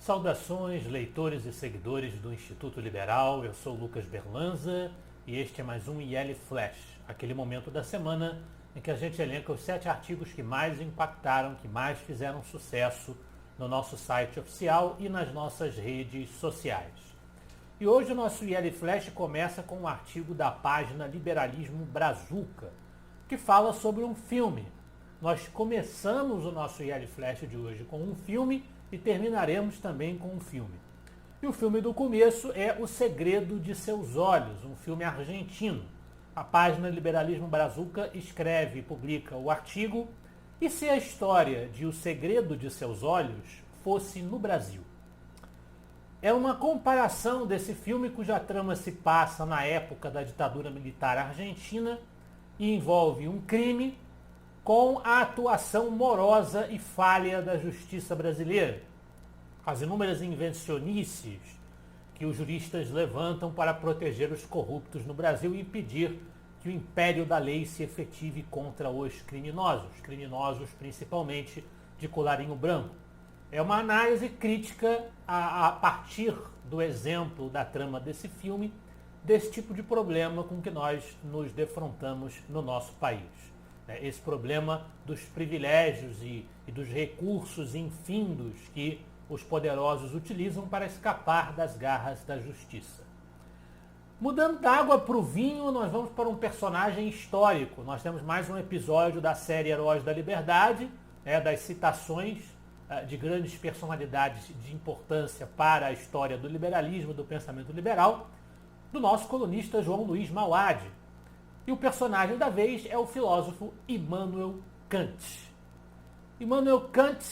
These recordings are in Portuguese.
Saudações, leitores e seguidores do Instituto Liberal. Eu sou Lucas Berlanza e este é mais um IL Flash, aquele momento da semana em que a gente elenca os 7 artigos que mais impactaram, que mais fizeram sucesso no nosso site oficial e nas nossas redes sociais. E hoje o nosso IL Flash começa com um artigo da página Liberalismo Brazuca, que fala sobre um filme. Nós começamos o nosso IL Flash de hoje com um filme e terminaremos também com um filme. E o filme do começo é O Segredo de Seus Olhos, um filme argentino. A página Liberalismo Brazuca escreve e publica o artigo "E se a história de O Segredo de Seus Olhos fosse no Brasil?". É uma comparação desse filme cuja trama se passa na época da ditadura militar argentina e envolve um crime com a atuação morosa e falha da justiça brasileira. As inúmeras invencionices que os juristas levantam para proteger os corruptos no Brasil e impedir que o império da lei se efetive contra os criminosos principalmente de colarinho branco. É uma análise crítica a partir do exemplo da trama desse filme, desse tipo de problema com que nós nos defrontamos no nosso país. Esse problema dos privilégios e dos recursos infindos que os poderosos utilizam para escapar das garras da justiça. Mudando da água para o vinho, nós vamos para um personagem histórico. Nós temos mais um episódio da série Heróis da Liberdade, das citações de grandes personalidades de importância para a história do liberalismo, do pensamento liberal, do nosso colunista João Luiz Mauad. E o personagem da vez é o filósofo Immanuel Kant. Immanuel Kant,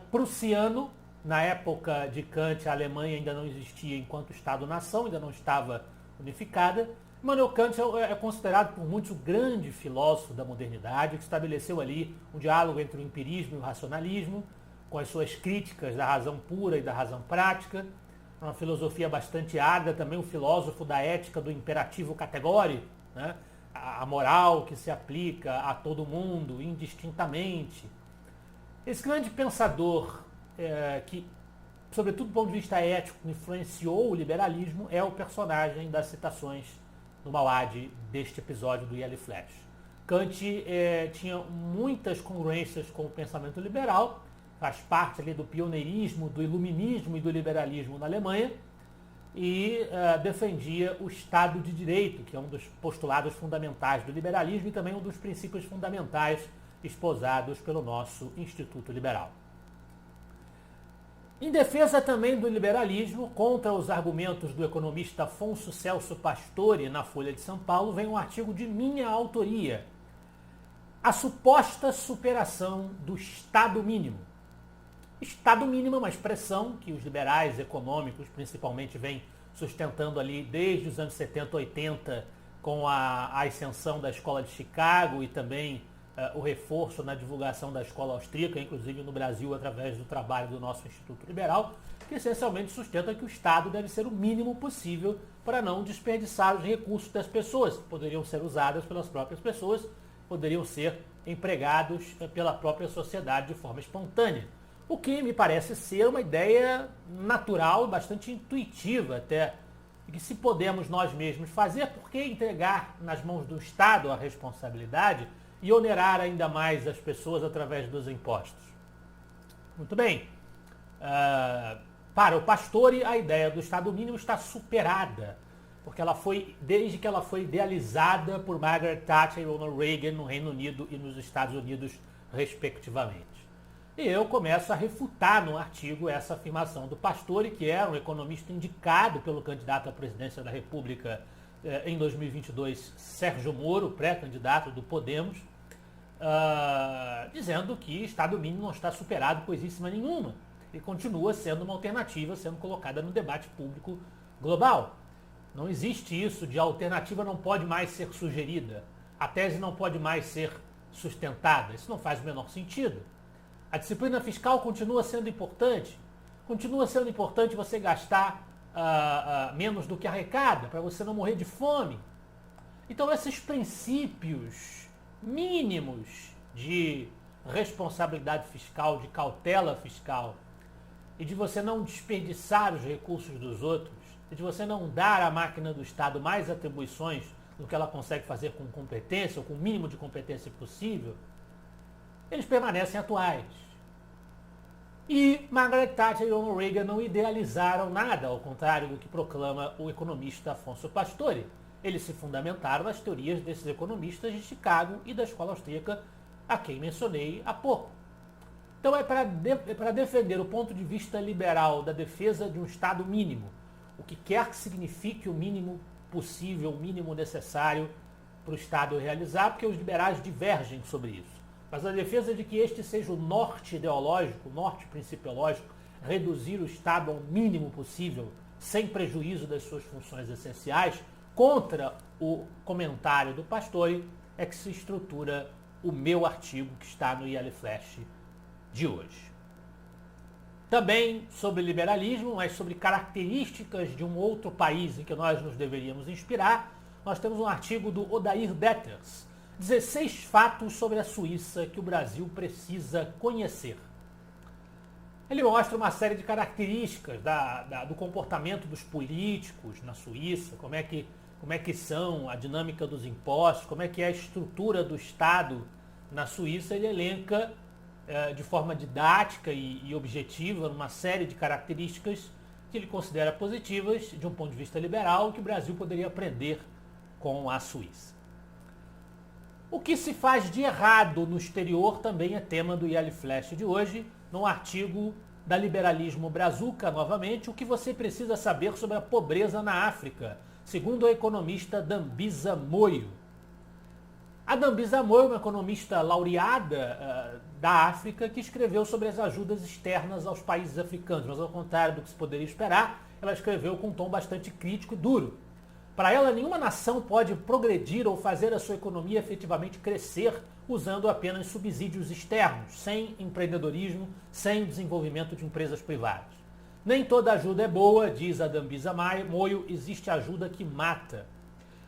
prussiano. Na época de Kant, a Alemanha ainda não existia enquanto Estado-nação, ainda não estava unificada. Immanuel Kant é considerado por muitos o grande filósofo da modernidade, que estabeleceu ali um diálogo entre o empirismo e o racionalismo, com as suas críticas da razão pura e da razão prática. Uma filosofia bastante árida, também o filósofo da ética do imperativo categórico, a moral que se aplica a todo mundo, indistintamente. Esse grande pensador que, sobretudo do ponto de vista ético, influenciou o liberalismo, é o personagem das citações do Mauad deste episódio do IL Flash. Kant tinha muitas congruências com o pensamento liberal, faz parte ali do pioneirismo, do iluminismo e do liberalismo na Alemanha, e defendia o Estado de Direito, que é um dos postulados fundamentais do liberalismo e também um dos princípios fundamentais esposados pelo nosso Instituto Liberal. Em defesa também do liberalismo, contra os argumentos do economista Afonso Celso Pastore na Folha de São Paulo, vem um artigo de minha autoria: A suposta superação do Estado mínimo. Estado mínimo é uma expressão que os liberais econômicos principalmente vêm sustentando ali desde os anos 70, 80, com a ascensão da Escola de Chicago e também o reforço na divulgação da escola austríaca, inclusive no Brasil, através do trabalho do nosso Instituto Liberal, que essencialmente sustenta que o Estado deve ser o mínimo possível para não desperdiçar os recursos das pessoas, que poderiam ser usados pelas próprias pessoas, poderiam ser empregados pela própria sociedade de forma espontânea. O que me parece ser uma ideia natural, bastante intuitiva até, que se podemos nós mesmos fazer, por que entregar nas mãos do Estado a responsabilidade e onerar ainda mais as pessoas através dos impostos? Muito bem. Para o Pastore, a ideia do Estado mínimo está superada, porque desde que ela foi idealizada por Margaret Thatcher e Ronald Reagan no Reino Unido e nos Estados Unidos, respectivamente. E eu começo a refutar no artigo essa afirmação do Pastore, que era um economista indicado pelo candidato à presidência da República em 2022, Sérgio Moro, pré-candidato do Podemos, dizendo que Estado mínimo não está superado coisíssima nenhuma e continua sendo uma alternativa sendo colocada no debate público global. Não existe isso de a alternativa não pode mais ser sugerida, a tese não pode mais ser sustentada. Isso não faz o menor sentido. A disciplina fiscal continua sendo importante você gastar menos do que arrecada, para você não morrer de fome. Então esses princípios mínimos de responsabilidade fiscal, de cautela fiscal e de você não desperdiçar os recursos dos outros, e de você não dar à máquina do Estado mais atribuições do que ela consegue fazer com competência, ou com o mínimo de competência possível, eles permanecem atuais. E Margaret Thatcher e Ronald Reagan não idealizaram nada, ao contrário do que proclama o economista Afonso Pastore. Eles se fundamentaram nas teorias desses economistas de Chicago e da escola austríaca, a quem mencionei há pouco. Então é para defender o ponto de vista liberal da defesa de um Estado mínimo, o que quer que signifique o mínimo possível, o mínimo necessário para o Estado realizar, porque os liberais divergem sobre isso. Mas a defesa de que este seja o norte ideológico, o norte principiológico, reduzir o Estado ao mínimo possível, sem prejuízo das suas funções essenciais, contra o comentário do Pastore, é que se estrutura o meu artigo que está no IL Flash de hoje. Também sobre liberalismo, mas sobre características de um outro país em que nós nos deveríamos inspirar, nós temos um artigo do Odair Detters, 16 fatos sobre a Suíça que o Brasil precisa conhecer. Ele mostra uma série de características do comportamento dos políticos na Suíça, como é que são a dinâmica dos impostos, como é que é a estrutura do Estado na Suíça. Ele elenca de forma didática e objetiva uma série de características que ele considera positivas de um ponto de vista liberal que o Brasil poderia aprender com a Suíça. O que se faz de errado no exterior também é tema do IL Flash de hoje, num artigo da Liberalismo Brazuca, novamente, o que você precisa saber sobre a pobreza na África, segundo a economista Dambisa Moyo. A Dambisa Moyo é uma economista laureada da África que escreveu sobre as ajudas externas aos países africanos, mas ao contrário do que se poderia esperar, ela escreveu com um tom bastante crítico e duro. Para ela, nenhuma nação pode progredir ou fazer a sua economia efetivamente crescer usando apenas subsídios externos, sem empreendedorismo, sem desenvolvimento de empresas privadas. Nem toda ajuda é boa, diz a Dambisa Moyo, existe ajuda que mata.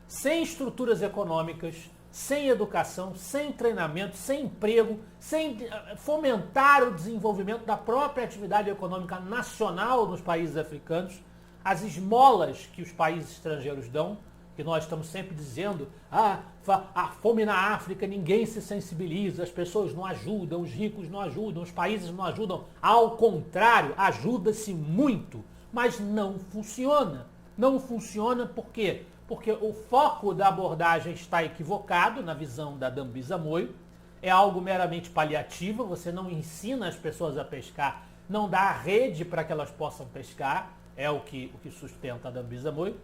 Sem estruturas econômicas, sem educação, sem treinamento, sem emprego, sem fomentar o desenvolvimento da própria atividade econômica nacional nos países africanos, as esmolas que os países estrangeiros dão, que nós estamos sempre dizendo, a fome na África, ninguém se sensibiliza, as pessoas não ajudam, os ricos não ajudam, os países não ajudam. Ao contrário, ajuda-se muito, mas não funciona. Não funciona por quê? Porque o foco da abordagem está equivocado, na visão da Dambisa Moyo, é algo meramente paliativo, você não ensina as pessoas a pescar, não dá a rede para que elas possam pescar, é o que sustenta a Dambisa Moyo.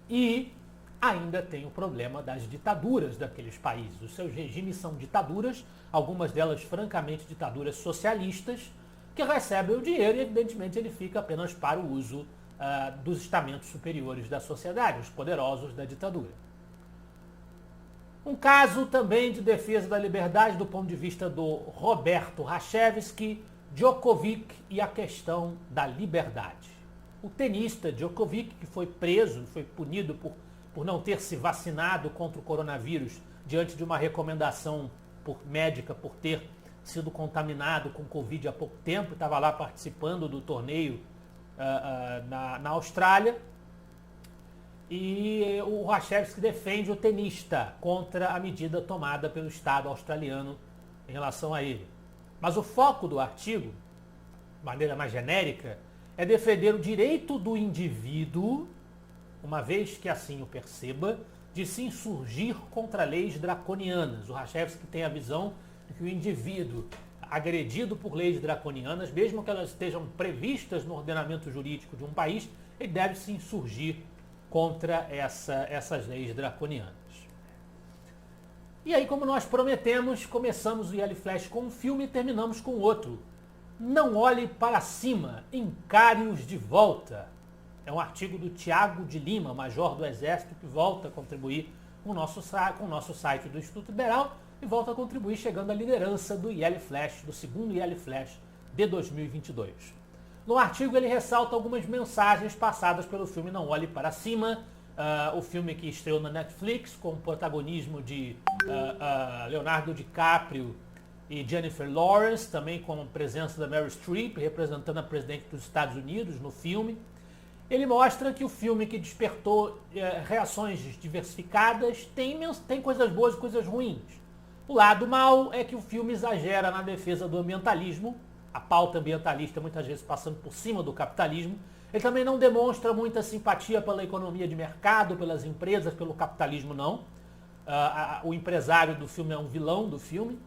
E ainda tem o problema das ditaduras daqueles países. Os seus regimes são ditaduras, algumas delas francamente ditaduras socialistas, que recebem o dinheiro e evidentemente ele fica apenas para o uso dos estamentos superiores da sociedade, os poderosos da ditadura. Um caso também de defesa da liberdade do ponto de vista do Roberto Rachevski, Djokovic e a questão da liberdade. O tenista Djokovic, que foi preso, foi punido por não ter se vacinado contra o coronavírus diante de uma recomendação médica por ter sido contaminado com Covid há pouco tempo, estava lá participando do torneio na Austrália. E o Rachevski defende o tenista contra a medida tomada pelo Estado australiano em relação a ele. Mas o foco do artigo, de maneira mais genérica, é defender o direito do indivíduo, uma vez que assim o perceba, de se insurgir contra leis draconianas. O Rachevski tem a visão de que o indivíduo agredido por leis draconianas, mesmo que elas estejam previstas no ordenamento jurídico de um país, ele deve se insurgir contra essas leis draconianas. E aí, como nós prometemos, começamos o IL Flash com um filme e terminamos com outro. Não olhe para cima, encare-os de volta. É um artigo do Tiago de Lima, major do Exército, que volta a contribuir com o nosso site do Instituto Liberal e volta a contribuir chegando à liderança do IL Flash, do segundo IL Flash de 2022. No artigo ele ressalta algumas mensagens passadas pelo filme Não Olhe Para Cima, o filme que estreou na Netflix com o protagonismo de Leonardo DiCaprio e Jennifer Lawrence, também com a presença da Meryl Streep, representando a presidente dos Estados Unidos no filme. Ele mostra que o filme, que despertou reações diversificadas, tem coisas boas e coisas ruins. O lado mal é que o filme exagera na defesa do ambientalismo, a pauta ambientalista muitas vezes passando por cima do capitalismo. Ele também não demonstra muita simpatia pela economia de mercado, pelas empresas, pelo capitalismo não. O empresário do filme é um vilão do filme.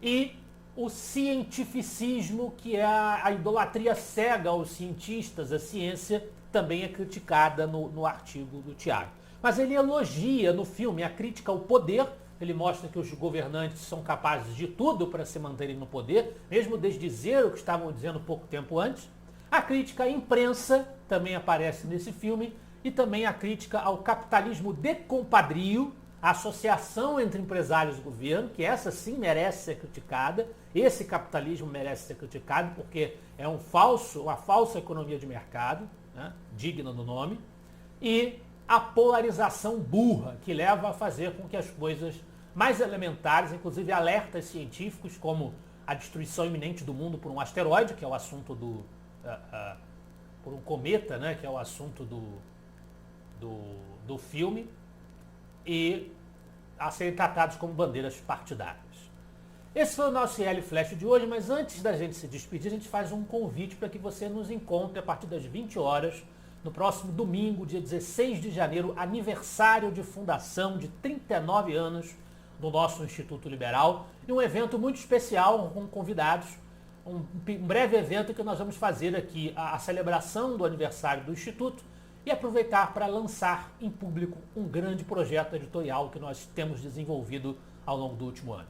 E o cientificismo, que é a idolatria cega aos cientistas, a ciência, também é criticada no artigo do Tiago. Mas ele elogia no filme a crítica ao poder. Ele mostra que os governantes são capazes de tudo para se manterem no poder, mesmo desdizer o que estavam dizendo pouco tempo antes. A crítica à imprensa também aparece nesse filme, e também a crítica ao capitalismo de compadrio, a associação entre empresários e governo, que essa sim merece ser criticada. Esse capitalismo merece ser criticado porque é uma falsa economia de mercado, né, digna do nome, e a polarização burra, que leva a fazer com que as coisas mais elementares, inclusive alertas científicos, como a destruição iminente do mundo por um asteroide, que é o assunto por um cometa, né, que é o assunto do filme, e a serem tratados como bandeiras partidárias. Esse foi o nosso IL Flash de hoje, mas antes da gente se despedir, a gente faz um convite para que você nos encontre a partir das 20 horas, no próximo domingo, dia 16 de janeiro, aniversário de fundação de 39 anos do nosso Instituto Liberal, e um evento muito especial com convidados, um breve evento que nós vamos fazer aqui, a celebração do aniversário do Instituto, e aproveitar para lançar em público um grande projeto editorial que nós temos desenvolvido ao longo do último ano.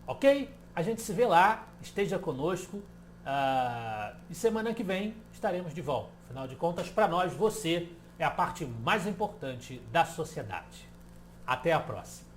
Ok? A gente se vê lá, esteja conosco, e semana que vem estaremos de volta. Afinal de contas, para nós, você é a parte mais importante da sociedade. Até a próxima.